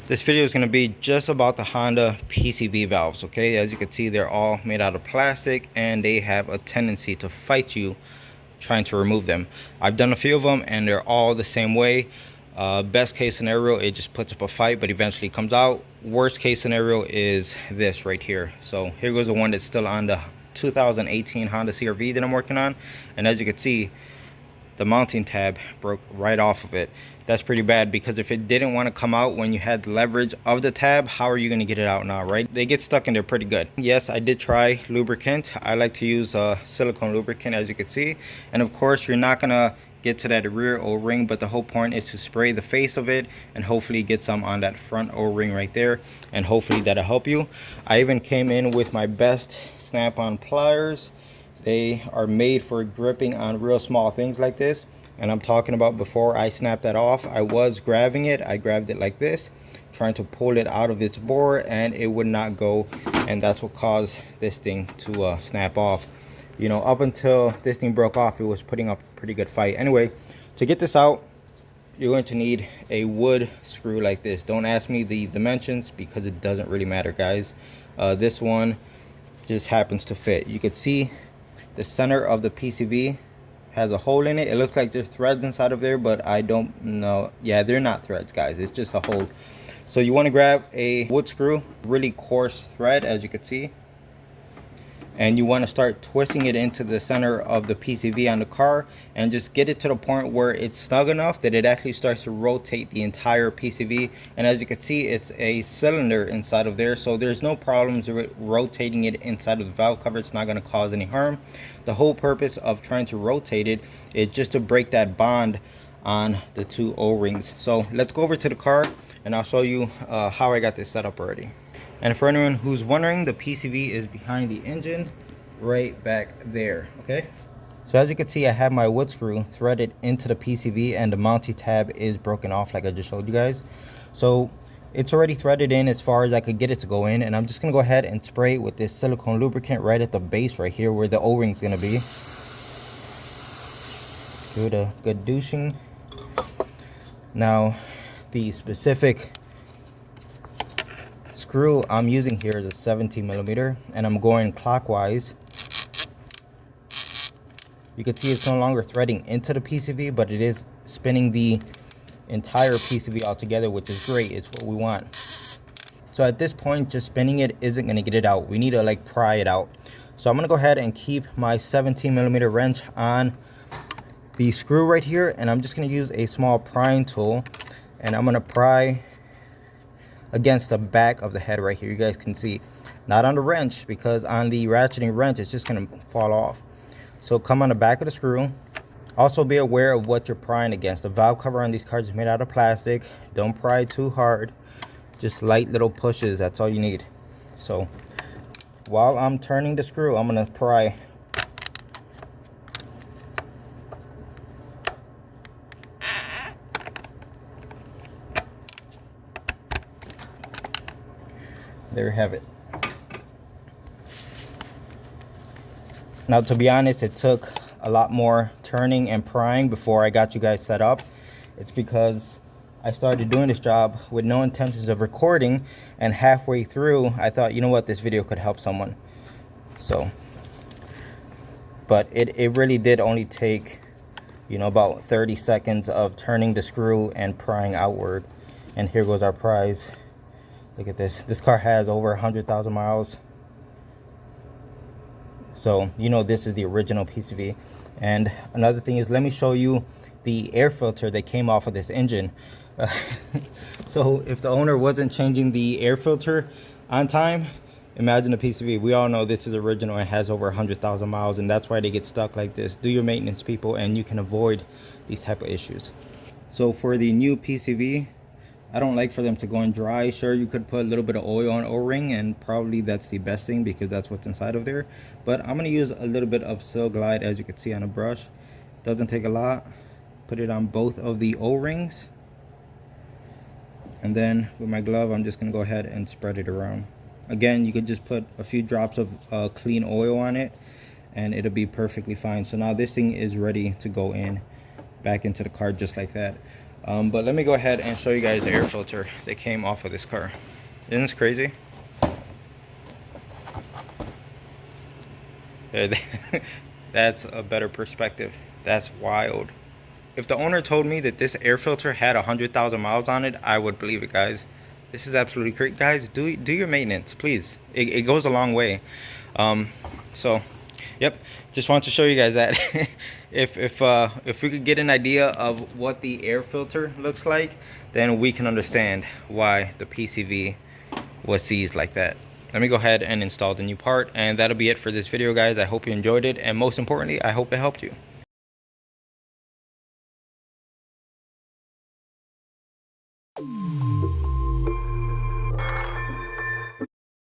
This video is going to be just about the Honda PCV valves, okay? As you can see, they're all made out of plastic and they have a tendency to fight you trying to remove them. I've done a few of them and they're all the same way. Best case scenario, it just puts up a fight but eventually comes out. Worst case scenario is this right here. So here goes the one that's still on the 2018 Honda CRV that I'm working on. And as you can see, the mounting tab broke right off of it. That's pretty bad, because if it didn't want to come out when you had leverage of the tab, how are you going to get it out now, right? They get stuck in there pretty good. Yes, I did try lubricant. I like to use silicone lubricant, as you can see. And of course, you're not going to get to that rear O-ring, but the whole point is to spray the face of it and hopefully get some on that front O-ring right there, and hopefully that'll help you. I even came in with my best snap-on pliers. They are made for gripping on real small things like this. And I'm talking about before I snapped that off, I was grabbing it. I grabbed it like this, trying to pull it out of its bore, and it would not go. And that's what caused this thing to snap off. You know, up until this thing broke off, it was putting up a pretty good fight. Anyway, to get this out, you're going to need a wood screw like this. Don't ask me the dimensions because it doesn't really matter, guys. This one just happens to fit. You can see the center of the PCV has a hole in it. It looks like there's threads inside of there, but I don't know. Yeah, they're not threads, guys. It's just a hole. So you want to grab a wood screw, really coarse thread, as you can see. And you want to start twisting it into the center of the PCV on the car and just get it to the point where it's snug enough that it actually starts to rotate the entire PCV. And as you can see, it's a cylinder inside of there, so there's no problems with rotating it inside of the valve cover. It's not going to cause any harm. The whole purpose of trying to rotate it is just to break that bond on the two O-rings. So let's go over to the car and I'll show you how I got this set up already. And for anyone who's wondering, the PCV is behind the engine right back there, okay? So as you can see, I have my wood screw threaded into the PCV and the mounting tab is broken off like I just showed you guys. So it's already threaded in as far as I could get it to go in, and I'm just gonna go ahead and spray with this silicone lubricant right at the base right here where the O-ring is gonna be. Give it a good douching. Now, the specific screw I'm using here is a 17mm, and I'm going clockwise. You can see it's no longer threading into the PCV, but it is spinning the entire PCV altogether, which is great. It's what we want. So at this point, just spinning it isn't going to get it out. We need to like pry it out. So I'm going to go ahead and keep my 17mm wrench on the screw right here, and I'm just going to use a small prying tool, and I'm going to pry against the back of the head right here. You guys can see, not on the wrench, because on the ratcheting wrench it's just going to fall off. So come on the back of the screw. Also be aware of what you're prying against. The valve cover on these cars is made out of plastic. Don't pry too hard, just light little pushes. That's all you need. So while I'm turning the screw, I'm going to pry. There you have it. Now, to be honest, it took a lot more turning and prying before I got you guys set up. It's because I started doing this job with no intentions of recording, and halfway through I thought, you know what, this video could help someone. So, but it really did only take, you know, about 30 seconds of turning the screw and prying outward. And here goes our prize. Look at this. This car has over 100,000 miles. So, you know, this is the original PCV. And another thing is, let me show you the air filter that came off of this engine. So if the owner wasn't changing the air filter on time, imagine the PCV. We all know this is original and has over 100,000 miles, and that's why they get stuck like this. Do your maintenance, people, and you can avoid these type of issues. So for the new PCV, I don't like for them to go in dry. Sure, you could put a little bit of oil on O-ring, and probably that's the best thing because that's what's inside of there. But I'm going to use a little bit of Sil Glide, as you can see on a brush. Doesn't take a lot. Put it on both of the O-rings. And then with my glove, I'm just going to go ahead and spread it around. Again, you could just put a few drops of clean oil on it, and it'll be perfectly fine. So now this thing is ready to go in back into the car just like that. But let me go ahead and show you guys the air filter that came off of this car. Isn't this crazy? That's a better perspective. That's wild. If the owner told me that this air filter had 100,000 miles on it, I would believe it, guys. This is absolutely great. Guys, do your maintenance, please. It goes a long way. So yep, just wanted to show you guys that. If we could get an idea of what the air filter looks like, then we can understand why the PCV was seized like that. Let me go ahead and install the new part, and that'll be it for this video, guys. I hope you enjoyed it, and most importantly, I hope it helped you.